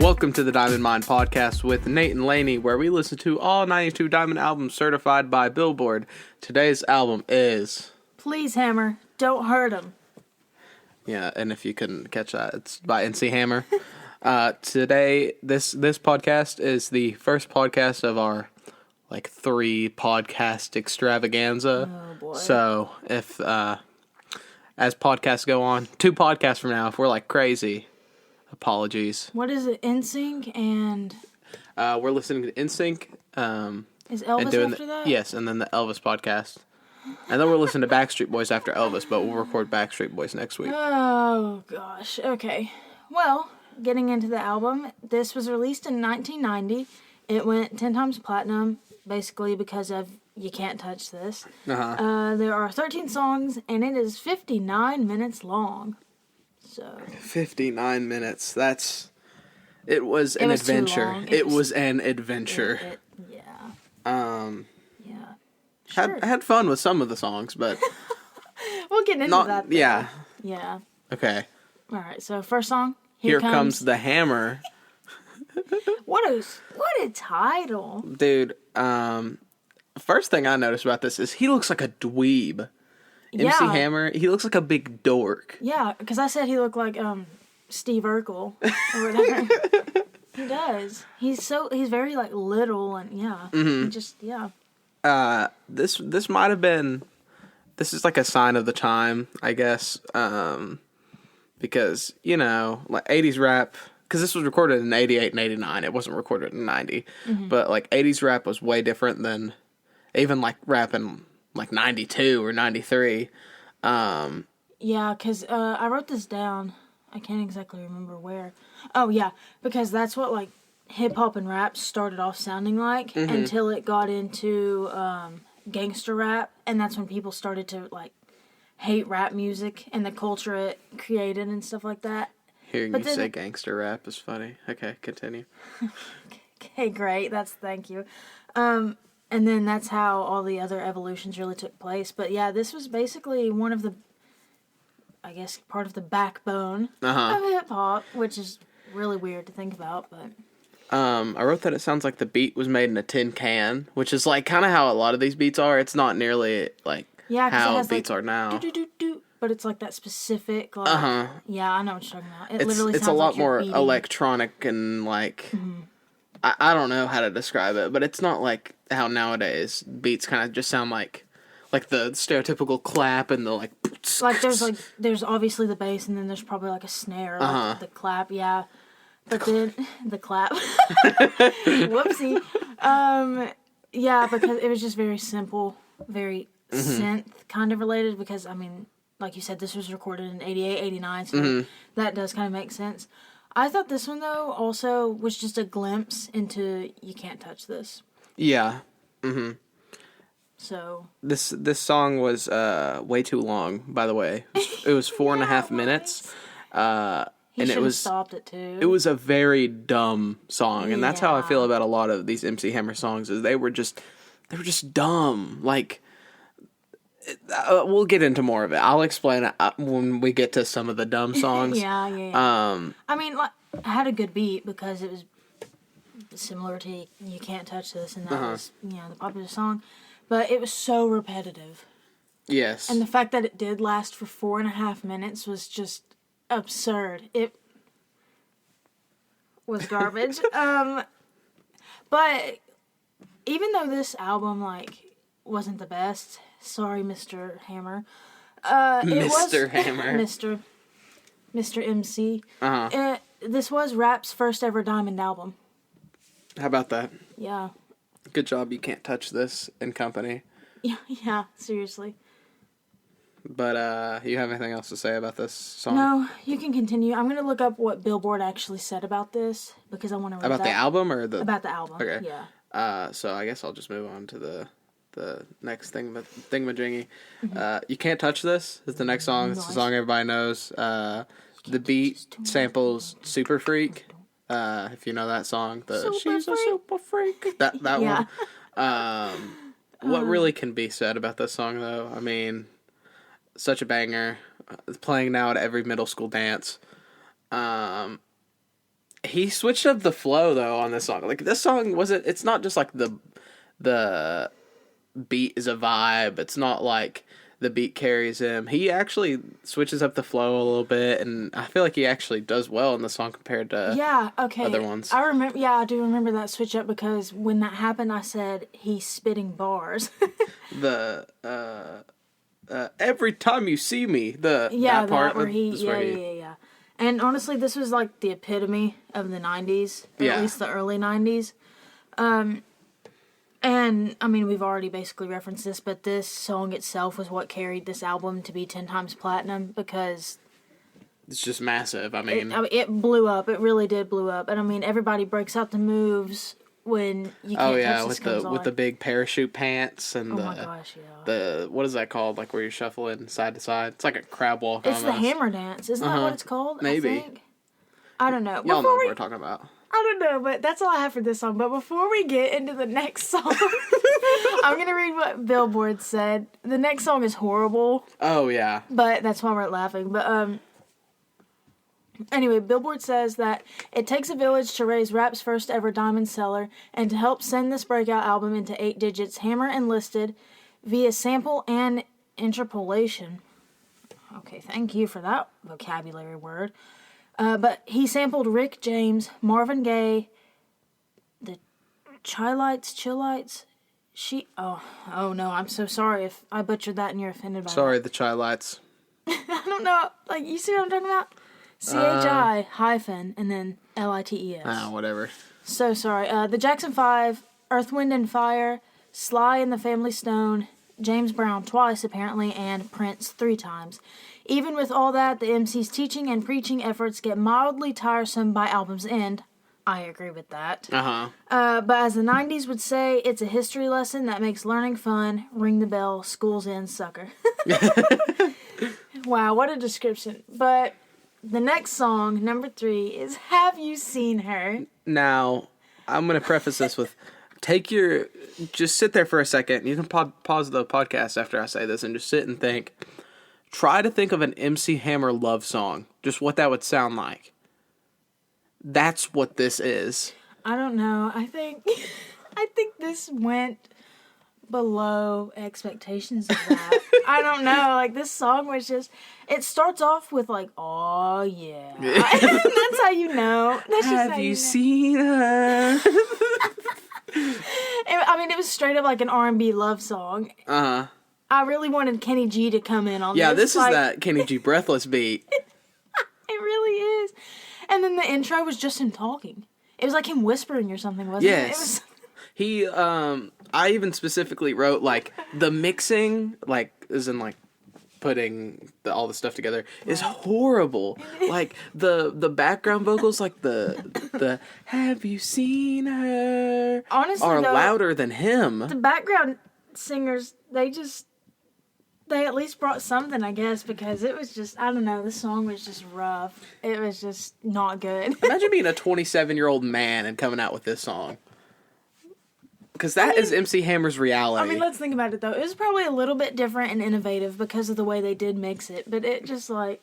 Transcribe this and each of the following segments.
Welcome to the Diamond Mine Podcast with Nate and Laney, where we listen to all 92 Diamond albums certified by Billboard. Today's album is... Please, Hammer, don't hurt him. Yeah, and if you couldn't catch that, it's by NC Hammer. Today, this podcast is the first podcast of our, 3-podcast extravaganza. Oh, boy. So, if, as podcasts go on, 2 podcasts from now, if we're, crazy... Apologies. What is it? NSYNC and... we're listening to NSYNC. Is Elvis after that? Yes, and then the Elvis podcast. And then we're listening to Backstreet Boys after Elvis, but we'll record Backstreet Boys next week. Oh, gosh. Okay. Well, getting into the album, this was released in 1990. It went 10 times platinum, basically because of You Can't Touch This. Uh-huh. There are 13 songs, and it is 59 minutes long. So 59 minutes. It was an adventure. It was an adventure. Yeah. Sure. Had fun with some of the songs, but we'll get into that. Though. Yeah. Yeah. Okay. All right. So first song. Here comes the hammer. What a title, dude. First thing I noticed about this is he looks like a dweeb. MC Hammer, he looks like a big dork. Yeah, because I said he looked like Steve Urkel or whatever. He does. He's very little and Mm-hmm. he just This might have been. This is a sign of the time, I guess, because 80s rap. Because this was recorded in 88 and 89. It wasn't recorded in 90. Mm-hmm. But 80s rap was way different than even rap in 92 or 93. Yeah, because I wrote this down. I can't exactly remember where. Oh, yeah, because that's what, hip-hop and rap started off sounding like until it got into gangster rap, and that's when people started to, hate rap music and the culture it created and stuff like that. Hearing you say gangster rap is funny. Okay, continue. Okay, great. Thank you. And then that's how all the other evolutions really took place. But yeah, this was basically one of the, I guess, part of the backbone of hip-hop, which is really weird to think about, but... I wrote that it sounds like the beat was made in a tin can, which is kind of how a lot of these beats are. It's not nearly, how beats are now. Do-do-do-do, but it's that specific, Yeah, I know what you're talking about. It literally sounds it's a lot more beating. electronic and, I don't know how to describe it, but it's not how nowadays beats kind of just sound like the stereotypical clap and the there's obviously the bass and then there's probably a snare, the clap, yeah. But then the clap. Whoopsie. Yeah, because it was just very simple, very synth kind of related because like you said, this was recorded in 88, 89, so that does kind of make sense. I thought this one, though, also was just a glimpse into You Can't Touch This. Yeah. Mm-hmm. So... This song was way too long, by the way. It was 4.5 minutes. He should have stopped it, too. It was a very dumb song, and that's how I feel about a lot of these MC Hammer songs, is they were just dumb. We'll get into more of it. I'll explain it when we get to some of the dumb songs. Yeah. I had a good beat because it was similar to You Can't Touch This, and that was, the popular song. But it was so repetitive. Yes. And the fact that it did last for 4.5 minutes was just absurd. It was garbage. But even though this album, wasn't the best... Sorry, Mr. Hammer. Mr. Hammer. Mr. MC. This was rap's first ever diamond album. How about that? Yeah. Good job, You Can't Touch This and company. Yeah, seriously. But, you have anything else to say about this song? No, you can continue. I'm going to look up what Billboard actually said about this, because I want to read About the album, or the... About the album, okay. Yeah. So I guess I'll just move on to the next thingamajiggy. You Can't Touch This is the next song. It's the song everybody knows. The beat samples Super Freak. If you know that song. She's a super freak. That yeah. one. What really can be said about this song, though? Such a banger. Playing now at every middle school dance. He switched up the flow though on this song. Like this song wasn't. It's not just like the beat is a vibe. It's not like the beat carries him. He actually switches up the flow a little bit, and I feel like he actually does well in the song compared to other ones. I remember. Yeah, I do remember that switch up because when that happened, I said he's spitting bars. The every time you see me, that part where yeah. And honestly, this was like the epitome of the 90s, or at least the early 90s. And, I mean, we've already basically referenced this, but this song itself was what carried this album to be 10 times platinum, because... It's just massive, I mean... It blew up. It really did blow up. And, I mean, everybody breaks out the moves when you can't touch this comes on. With the big parachute pants and my gosh, yeah. The... What is that called? Like, where you're shuffling side to side? It's like a crab walk almost. It's the hammer dance. Isn't that what it's called? Maybe. I don't know. Y'all know what we're talking about. I don't know, but that's all I have for this song. But before we get into the next song, I'm going to read what Billboard said. The next song is horrible. Oh, yeah. But that's why we're laughing. But, anyway, Billboard says that it takes a village to raise rap's first ever diamond seller, and to help send this breakout album into 8 digits, Hammer enlisted via sample and interpolation. Okay, thank you for that vocabulary word. But he sampled Rick James, Marvin Gaye, the Chillites. Oh no, I'm so sorry if I butchered that and you're offended by Sorry, that. the Chillites. I don't know, like, you see what I'm talking about? CHI hyphen and then LITES. Whatever. So sorry. The Jackson 5, Earth, Wind and Fire, Sly and the Family Stone, James Brown twice apparently, and Prince 3 times. Even with all that, the MC's teaching and preaching efforts get mildly tiresome by album's end. I agree with that. But as the 90s would say, it's a history lesson that makes learning fun. Ring the bell, school's in, sucker. Wow, what a description. But the next song, number 3, is Have You Seen Her? Now, I'm going to preface this with, just sit there for a second. You can pause the podcast after I say this and just sit and think. Try to think of an MC Hammer love song. Just what that would sound like. That's what this is. I don't know. I think this went below expectations of that. I don't know. Like, this song was just... It starts off with, like, oh, yeah. That's how you know. That's just Have you seen her? I mean, it was straight up like an R&B love song. Uh-huh. I really wanted Kenny G to come in on this. Yeah, this is that Kenny G breathless beat. It really is. And then the intro was just him talking. It was like him whispering or something, wasn't it? Yes. He, I even specifically wrote, like, the mixing, like, as in, like, putting all the stuff together is horrible. Like, the background vocals, like, the Have You Seen Her? Honestly, are louder than him. The background singers, they at least brought something, I guess, because it was just, I don't know, the song was just rough. It was just not good. Imagine being a 27-year-old man and coming out with this song. Because that is MC Hammer's reality. I mean, let's think about it, though. It was probably a little bit different and innovative because of the way they did mix it, but it just, like,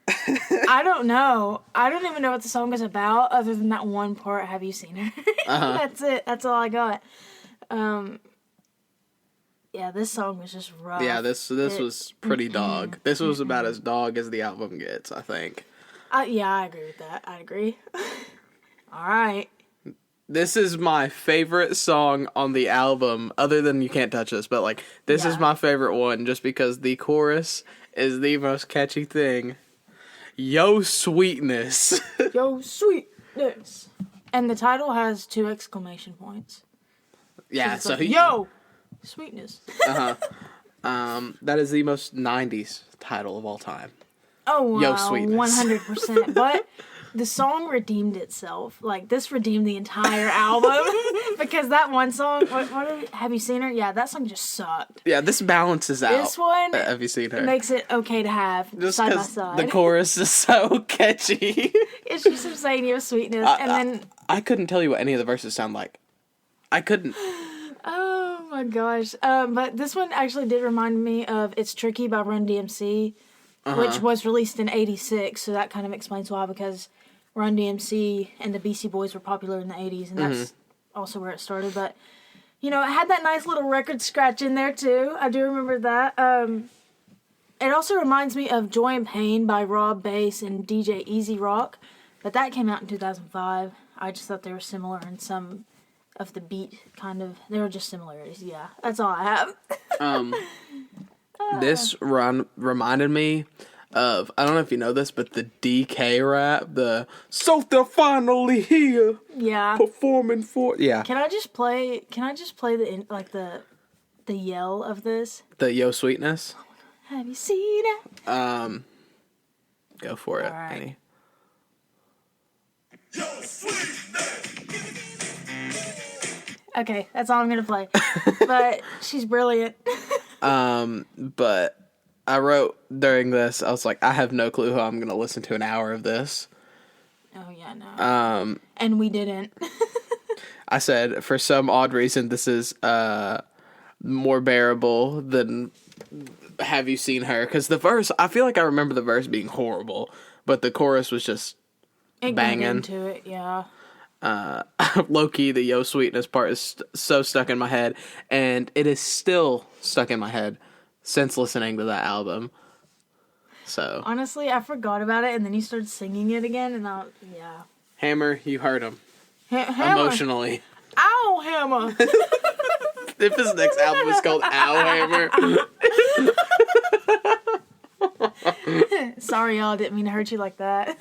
I don't know. I don't even know what the song is about other than that one part, Have You Seen Her? That's it. That's all I got. Yeah, this song was just rough. Yeah, this was pretty dog. This was about as dog as the album gets, I think. Yeah, I agree with that. I agree. All right. This is my favorite song on the album, other than You Can't Touch This, but, like, this is my favorite one just because the chorus is the most catchy thing. Yo, sweetness. Yo, sweetness. And the title has 2 exclamation points. Yeah, so like, yo, sweetness. That is the most 90s title of all time. Oh, wow. Yo, sweetness. 100%. But the song redeemed itself. Like, this redeemed the entire album. Because that one song, Have You Seen Her? Yeah, that song just sucked. Yeah, this balances out. This one Have You Seen Her? Makes it okay to have just side by side. The chorus is so catchy. It's just him saying Yo, sweetness. Then I couldn't tell you what any of the verses sound like. I couldn't. Oh my gosh. But this one actually did remind me of It's Tricky by Run DMC, which was released in '86, so that kind of explains why, because Run DMC and the Beastie Boys were popular in the 80s, and that's also where it started. But, you know, it had that nice little record scratch in there, too. I do remember that. It also reminds me of Joy and Pain by Rob Bass and DJ Easy Rock, but that came out in 2005. I just thought they were similar in some of the beat, kind of. They were just similarities, yeah. That's all I have. This reminded me of, I don't know if you know this, but the DK rap, the "So they're finally here." Yeah. Performing for, yeah. Can I just play the yell of this? The Yo Sweetness. Have you seen it? Go for it, All right. Annie. Okay, that's all I'm gonna play. But she's brilliant. But I wrote during this, I was like, I have no clue how I'm gonna listen to an hour of this. Oh yeah, no. And we didn't. I said, for some odd reason, this is more bearable than Have You Seen Her? Because the verse, I feel like I remember the verse being horrible, but the chorus was just banging. Into it, yeah. Low-key, the Yo Sweetness part is so stuck in my head, and it is still stuck in my head since listening to that album. So Honestly, I forgot about it, and then you started singing it again, and yeah. Hammer, you hurt him. Hammer. Emotionally. Ow, Hammer! If his next album is called Ow Hammer. Sorry, y'all, didn't mean to hurt you like that.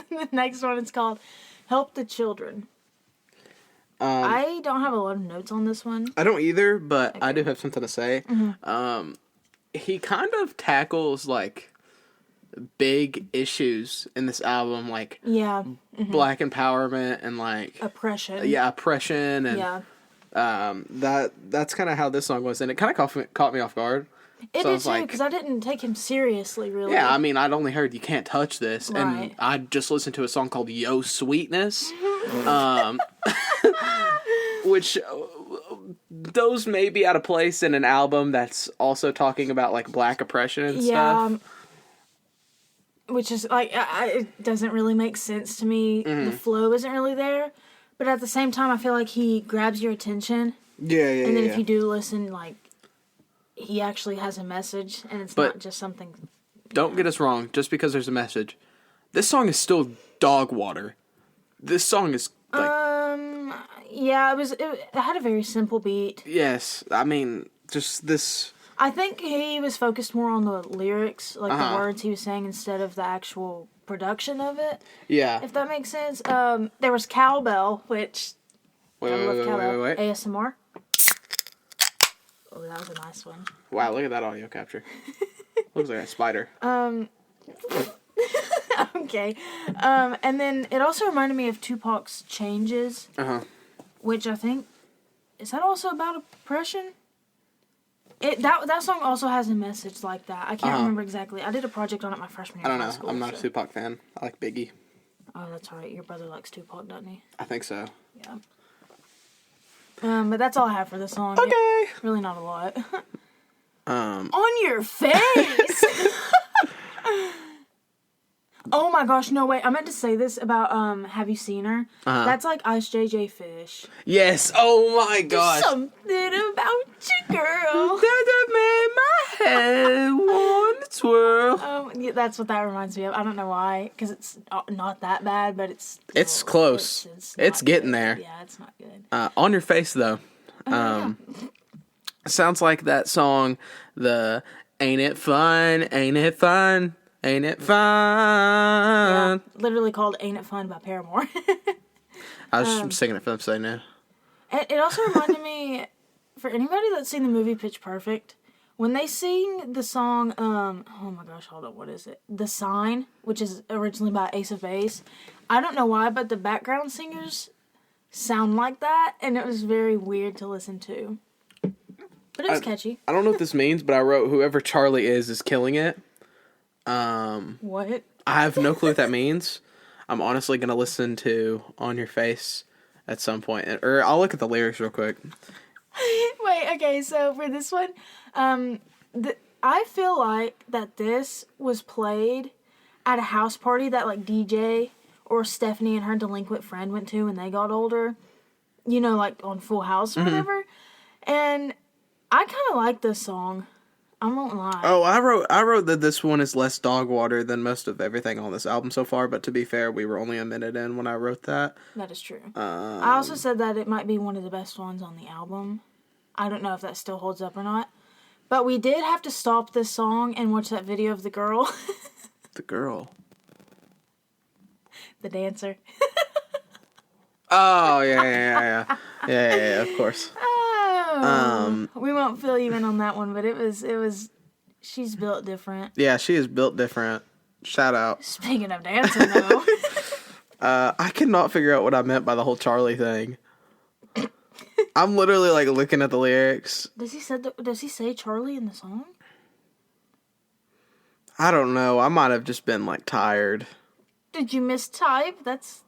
The next one is called Help the Children. I don't have a lot of notes on this one. I don't either, but okay. I do have something to say. Mm-hmm. He kind of tackles, like, big issues in this album, like black empowerment and, like... oppression. Yeah, oppression. And that's kind of how this song was, and it kind of caught me off guard. It did too, because I didn't take him seriously, really. Yeah, I mean, I'd only heard You Can't Touch This, right. and I just listened to a song called Yo Sweetness, which those may be out of place in an album that's also talking about, like, black oppression and stuff. Which is, like, it doesn't really make sense to me. Mm-hmm. The flow isn't really there, but at the same time, I feel like he grabs your attention. Yeah. And then if you do listen, like, he actually has a message, and it's not just something... Don't get us wrong, just because there's a message. This song is still dog water. This song is, like... Yeah, it had a very simple beat. Yes, I mean, just this... I think he was focused more on the lyrics, like the words he was saying, instead of the actual production of it. Yeah. If that makes sense. There was Cowbell, which... Wait. ASMR. Oh, that was a nice one. Wow, look at that audio capture. Looks like a spider. Okay. And then it also reminded me of Tupac's Changes. Which I think... Is that also about oppression? That song also has a message like that. I can't remember exactly. I did a project on it my freshman year. I don't know. I'm not a Tupac fan. I like Biggie. Oh, that's right. Your brother likes Tupac, doesn't he? I think so. Yeah. But that's all I have for this song. Okay. Yeah, really not a lot. On your face! Oh my gosh, no, wait. I meant to say this about, Have You Seen Her? That's like Ice JJ Fish. Yes. Oh my gosh. There's something about you, girl. That made my head want to twirl. Yeah, that's what that reminds me of. I don't know why, because it's not that bad, but it's close. It's getting there. Yeah, it's not good. On Your Face, though. Sounds like that song, the Ain't It Fun, Ain't It Fun, Ain't It Fun. Yeah, literally called Ain't It Fun by Paramore. I was just singing it for them, so they knew. It also reminded me, for anybody that's seen the movie Pitch Perfect, when they sing the song, oh my gosh, hold on, what is it? The Sign, which is originally by Ace of Base. I don't know why, but the background singers sound like that, and it was very weird to listen to. But it was catchy. I don't know what this means, but I wrote, whoever Charlie is killing it. What? I have no clue what that means. I'm honestly going to listen to On Your Face at some point. Or I'll look at the lyrics real quick. Wait, okay, so for this one, I feel like that this was played at a house party that like DJ or Stephanie and her delinquent friend went to when they got older. You know, like on Full House or whatever. And I kind of like this song. I won't lie. Oh, I wrote that this one is less dog water than most of everything on this album so far, but to be fair, we were only a minute in when I wrote that. That is true. I also said that it might be one of the best ones on the album. I don't know if that still holds up or not. But we did have to stop this song and watch that video of the girl. The girl? The dancer. Oh, yeah. Yeah, of course. We won't fill you in on that one, but it was, she's built different. Yeah, she is built different. Shout out. Speaking of dancing, though. I could not figure out what I meant by the whole Charlie thing. I'm literally, like, looking at the lyrics. Does he say Charlie in the song? I don't know. I might have just been, like, tired. Did you mistype? It's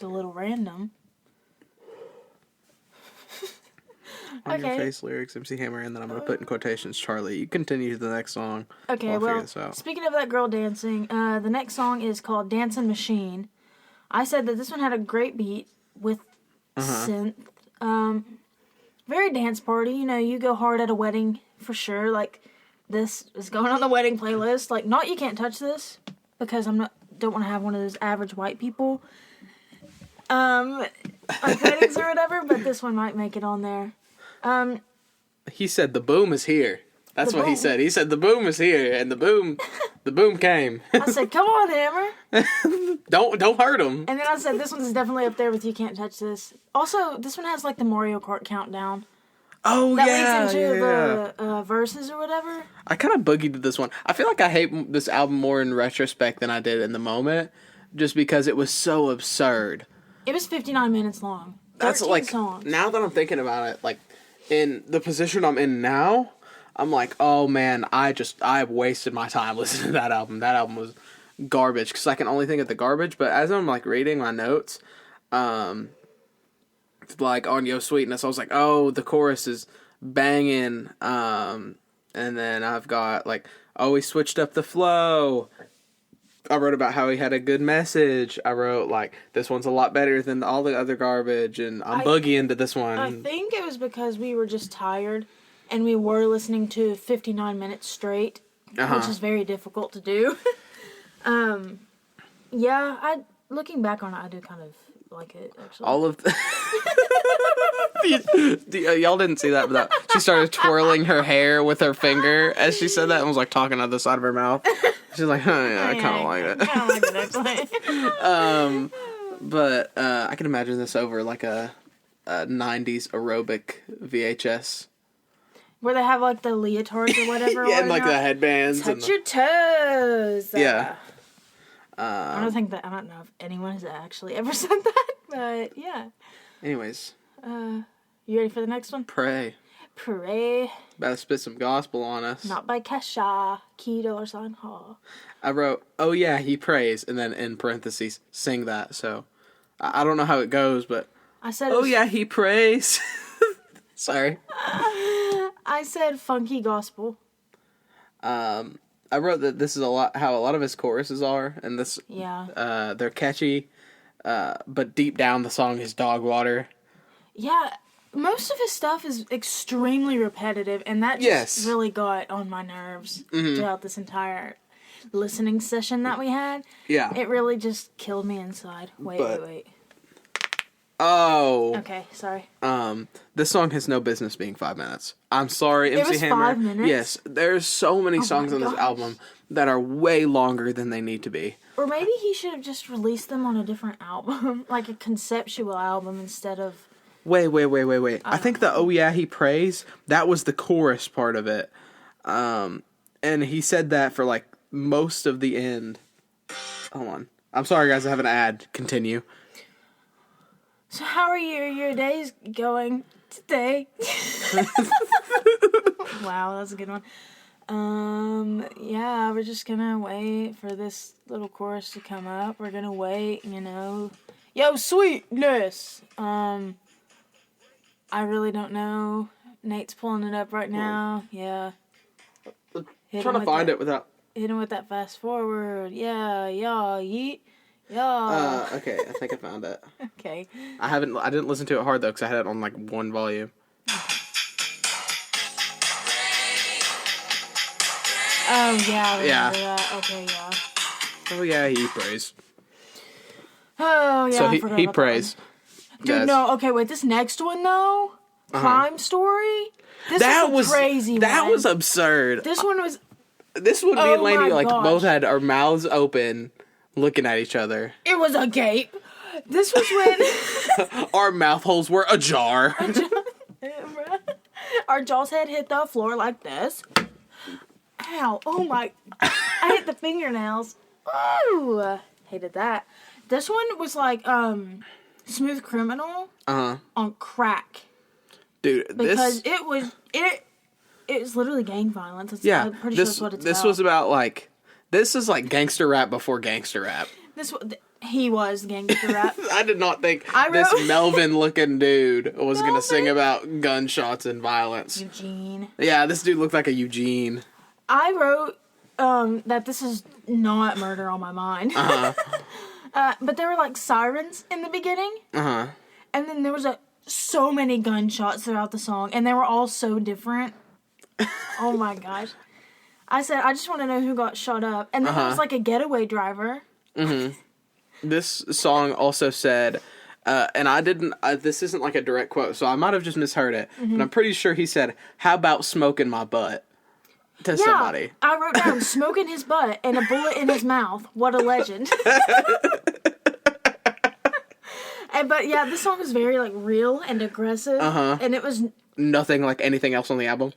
a little random. On your face lyrics, MC Hammer, and then I'm going to put in quotations, Charlie. You continue to the next song. Okay, well, speaking of that girl dancing, the next song is called Dancing Machine. I said that this one had a great beat with synth. Very dance party. You know, you go hard at a wedding for sure. Like, this is going on the wedding playlist. Like, not You Can't Touch This, because don't want to have one of those average white people. Like weddings or whatever, but this one might make it on there. He said the boom is here. That's what he said. He said the boom is here, and the boom came. I said, come on, Hammer. Don't hurt him. And then I said, this one's definitely up there with You Can't Touch This. Also, this one has like the Mario Kart countdown. Oh, that leads into the verses or whatever. I kind of boogied to this one. I feel like I hate this album more in retrospect than I did in the moment, just because it was so absurd. It was 59 minutes long. That's like, songs. Now that I'm thinking about it, like, in the position I'm in now, I'm like, oh man, I wasted my time listening to that album. That album was garbage, because I can only think of the garbage, but as I'm, like, reading my notes, like, on Yo Sweetness, I was like, oh, the chorus is banging, and then I've got, like, oh, he switched up the flow. I wrote about how he had a good message. I wrote, like, this one's a lot better than all the other garbage, and I'm boogieing to this one. I think it was because we were just tired, and we were listening to 59 minutes straight, which is very difficult to do. Yeah, looking back on it, I do kind of like it, actually. All of y'all didn't see that, but she started twirling her hair with her finger as she said that and was, like, talking out the side of her mouth. She's like, oh, yeah, I kind of like it. I like it, actually. But I can imagine this over, like, a 90s aerobic VHS. Where they have, like, the leotards or whatever. Yeah, and, like, the headbands. Touch your toes. Yeah. I don't know if anyone has actually ever said that, but yeah. Anyways. You ready for the next one? Pray. About to spit some gospel on us. Not by Kesha. $. Hall. I wrote, oh yeah, he prays, and then in parentheses, sing that. So, I don't know how it goes, but... I said... Oh yeah, he prays. Sorry. I said funky gospel. I wrote that this is how a lot of his choruses are, and this... Yeah. They're catchy, but deep down the song is dog water. Yeah, most of his stuff is extremely repetitive, and that just really got on my nerves throughout this entire listening session that we had. Yeah. It really just killed me inside. Wait. Oh. Okay, sorry. This song has no business being 5 minutes. I'm sorry, MC Hammer. 5 minutes? Yes, there's so many songs on this album that are way longer than they need to be. Or maybe he should have just released them on a different album, like a conceptual album instead of... Wait. I think the Oh Yeah, He Prays, that was the chorus part of it. And he said that for, like, most of the end. Hold on. I'm sorry, guys, I have an ad. Continue. So how are your days going today? Wow, that's a good one. Yeah, we're just gonna wait for this little chorus to come up. We're gonna wait, Yo, sweetness! I really don't know. Nate's pulling it up right now. Yeah. I'm trying to find it without... Hit him with that fast forward. Yeah, yeet. Yeah. Okay, I think I found it. Okay. I didn't listen to it hard though, because I had it on like one volume. Oh yeah. I Yeah. remember that. Okay, yeah. Oh yeah, he prays. Oh yeah. So I forgot he about prays. that one. Dude, no. Okay, wait. This next one though, Crime Story. This was a crazy one. That was absurd. This one was. This would me and Lainey my like gosh. both had our mouths open, looking at each other. It was a gape. This was when Our mouth holes were ajar. our jaws had hit the floor like this. Ow! Oh my! I hit the fingernails. Oh, hated that. This one was like Smooth Criminal on crack. Dude, Because it was literally gang violence. I'm pretty sure that's what it's about. This was about like, this is like gangster rap before gangster rap. He was gangster rap. I did not think this Melvin looking dude was gonna sing about gunshots and violence. Eugene. Yeah, this dude looked like a Eugene. I wrote that this is not murder on my mind. But there were like sirens in the beginning. And then there was so many gunshots throughout the song, and they were all so different. Oh my gosh. I said, I just want to know who got shot up. And then there was like a getaway driver. This song also said, and I didn't, this isn't like a direct quote, so I might have just misheard it, but I'm pretty sure he said, "How about smoking my butt?" to somebody. I wrote down smoking his butt and a bullet in his mouth. What a legend. But yeah, this song was very like real and aggressive. And it was nothing like anything else on the album.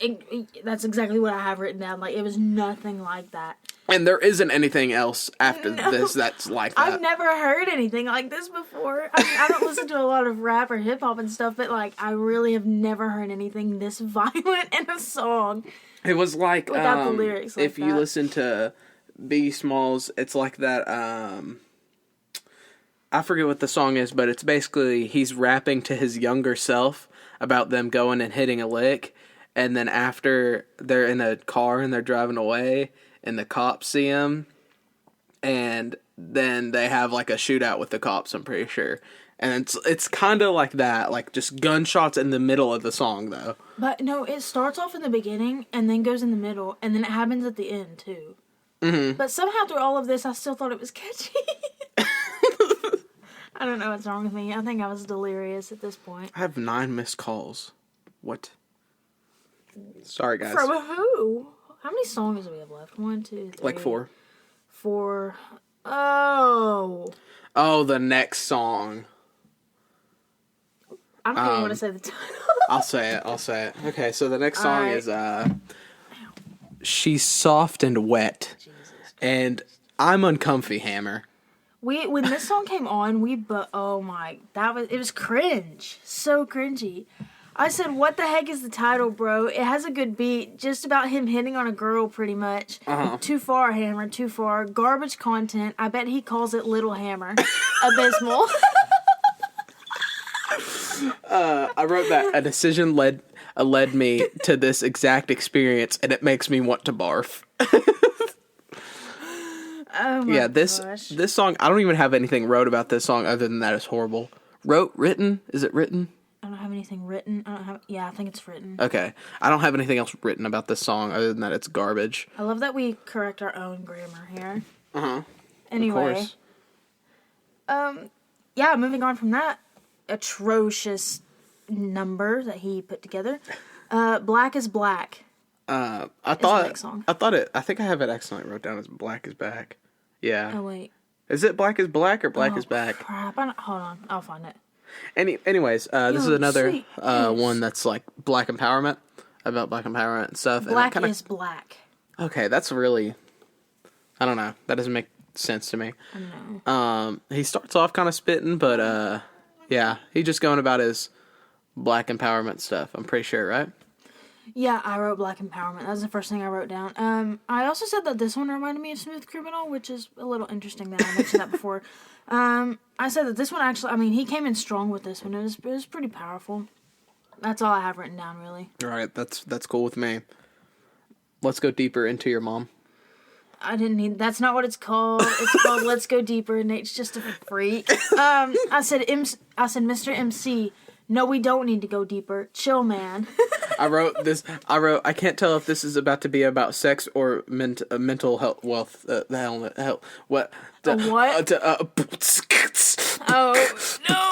That's exactly what I have written down. Like, it was nothing like that. And there isn't anything else after this that's like that. I've never heard anything like this before. I mean, I don't listen to a lot of rap or hip hop and stuff, but like, I really have never heard anything this violent in a song. It was like, without the lyrics like if you listen to Biggie Smalls, it's like that, I forget what the song is, but it's basically he's rapping to his younger self about them going and hitting a lick, and then after they're in a car and they're driving away, and the cops see him, and then they have like a shootout with the cops, I'm pretty sure. And it's kind of like that, like just gunshots in the middle of the song, though. But no, it starts off in the beginning, and then goes in the middle, and then it happens at the end, too. But somehow through all of this, I still thought it was catchy. I don't know what's wrong with me. I think I was delirious at this point. I have 9 missed calls. What? Sorry, guys. From who? How many songs do we have left? 1, 2, 3. Like 4. 4. Oh. Oh, the next song. I don't even want to say the title. I'll say it. Okay, so the next song is She's Soft and Wet. And I'm Uncomfy, Hammer. When this song came on, it was cringe. So cringy. I said, what the heck is the title, bro? It has a good beat, just about him hitting on a girl, pretty much. Too far, Hammer, too far. Garbage content. I bet he calls it Little Hammer. Abysmal. I wrote that a decision led me to this exact experience, and it makes me want to barf. Oh my gosh. This song, I don't even have anything wrote about this song other than that it's horrible. Written? Is it written? I don't have anything written. I think it's written. Okay. I don't have anything else written about this song other than that it's garbage. I love that we correct our own grammar here. Anyway. Of course. Yeah, moving on from that atrocious number that he put together. Black is Black. I think I have it accidentally wrote down as Black is Back. Yeah. Oh, wait. Is it Black is Black or Black is Back? Crap. Hold on. I'll find it. Anyways, this is another one that's like Black empowerment, about Black empowerment and stuff. Black is Black. Okay, that's really, I don't know. That doesn't make sense to me. I know. He starts off kind of spitting, but yeah, he's just going about his Black empowerment stuff. I'm pretty sure, right? Yeah, I wrote Black empowerment. That was the first thing I wrote down. I also said that this one reminded me of Smooth Criminal, which is a little interesting that I mentioned that before. I said that this one actually, he came in strong with this one. It was pretty powerful. That's all I have written down, really. All right, that's cool with me. Let's go deeper into your mom. I didn't need. That's not what it's called. It's called "Let's Go Deeper." Nate's just a freak. I said, Mr. MC. No, we don't need to go deeper. Chill, man. I wrote this. I can't tell if this is about to be about sex or mental health. Wealth. The hell. What? What? Oh no.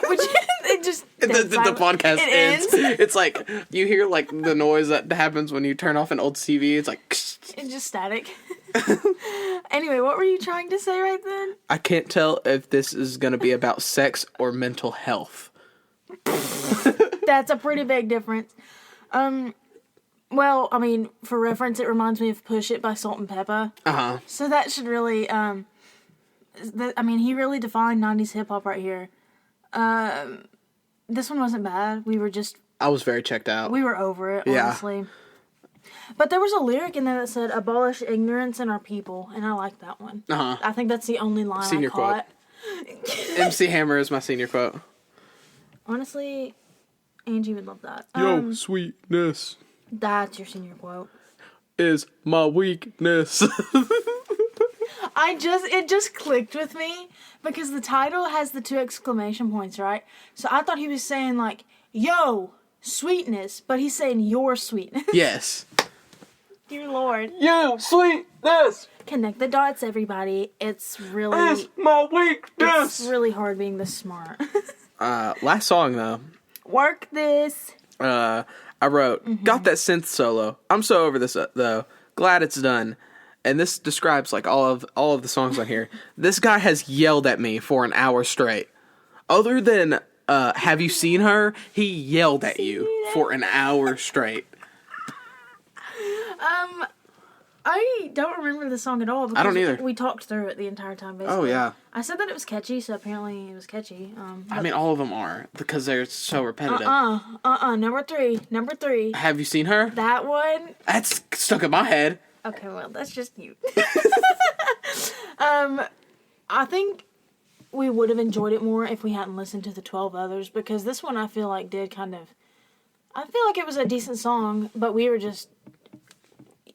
Would you? It just the podcast ends. It's like you hear like the noise that happens when you turn off an old TV. It's like it's just static. Anyway, what were you trying to say right then? I can't tell if this is going to be about sex or mental health. That's a pretty big difference. Well, I mean, for reference, it reminds me of "Push It" by Salt and Peppa. So that should really, I mean, he really defined 90s hip hop right here. This one wasn't bad. I was very checked out. We were over it, honestly. Yeah. But there was a lyric in there that said, "Abolish ignorance in our people," and I like that one. I think that's the only line I caught. Quote. MC Hammer is my senior quote. Honestly, Angie would love that. Yo, sweetness. That's your senior quote. Is my weakness. It just clicked with me because the title has the 2 exclamation points, right? So I thought he was saying like, yo, sweetness, but he's saying your sweetness. Yes. Dear Lord. Yo, sweetness. Connect the dots, everybody. It's really... It's my weakness. It's really hard being this smart. Last song, though. Work this. I wrote, got that synth solo. I'm so over this, though. Glad it's done. And this describes, like, all of the songs on here. This guy has yelled at me for an hour straight. Other than, Have You Seen Her? He yelled at you for an hour straight. I don't remember the song at all. I don't either. We talked through it the entire time, basically. Oh, yeah. I said that it was catchy, so apparently it was catchy. I mean, all of them are, because they're so repetitive. Number three. Have You Seen Her? That one. That's stuck in my head. Okay, well, that's just you. I think we would have enjoyed it more if we hadn't listened to the 12 others, because this one I feel like did kind of... I feel like it was a decent song, but we were just...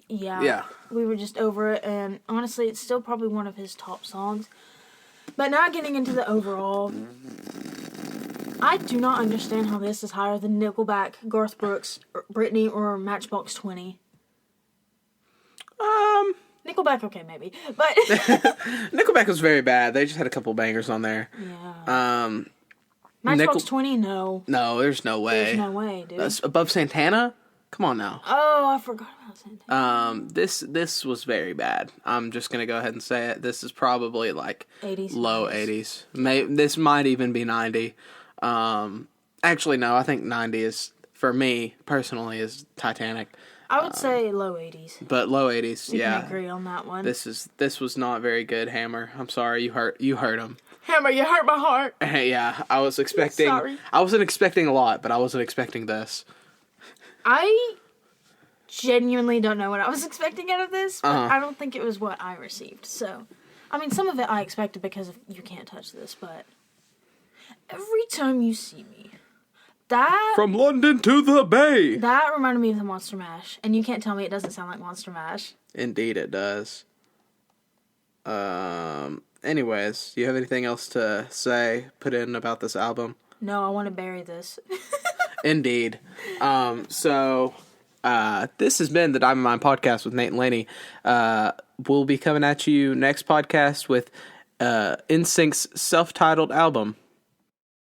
Yeah. We were just over it, and honestly, it's still probably one of his top songs. But now getting into the overall... I do not understand how this is higher than Nickelback, Garth Brooks, Britney, or Matchbox 20. Nickelback, okay, maybe, but Nickelback was very bad. They just had a couple bangers on there. Yeah. Matchbox 20, no. No, there's no way. There's no way, dude. That's Above Santana? Come on now. Oh, I forgot about Santana. This was very bad. I'm just gonna go ahead and say it. This is probably like 80s, low 80s. This might even be 90. Actually, no. I think 90 is, for me personally, is Titanic. I would say low 80s. But low 80s, we yeah. can agree on that one. This was not very good, Hammer. I'm sorry, you hurt him. Hammer, you hurt my heart. Yeah, I was expecting... Sorry. I wasn't expecting a lot, but I wasn't expecting this. I genuinely don't know what I was expecting out of this, but I don't think it was what I received. So, I mean, some of it I expected because of You Can't Touch This, but Every Time You See Me... That... From London to the Bay! That reminded me of the Monster Mash. And you can't tell me it doesn't sound like Monster Mash. Indeed it does. Anyways, do you have anything else to say, put in about this album? No, I want to bury this. Indeed. So, this has been the Diamond Mine Podcast with Nate and Laney. We'll be coming at you next podcast with NSYNC's self-titled album.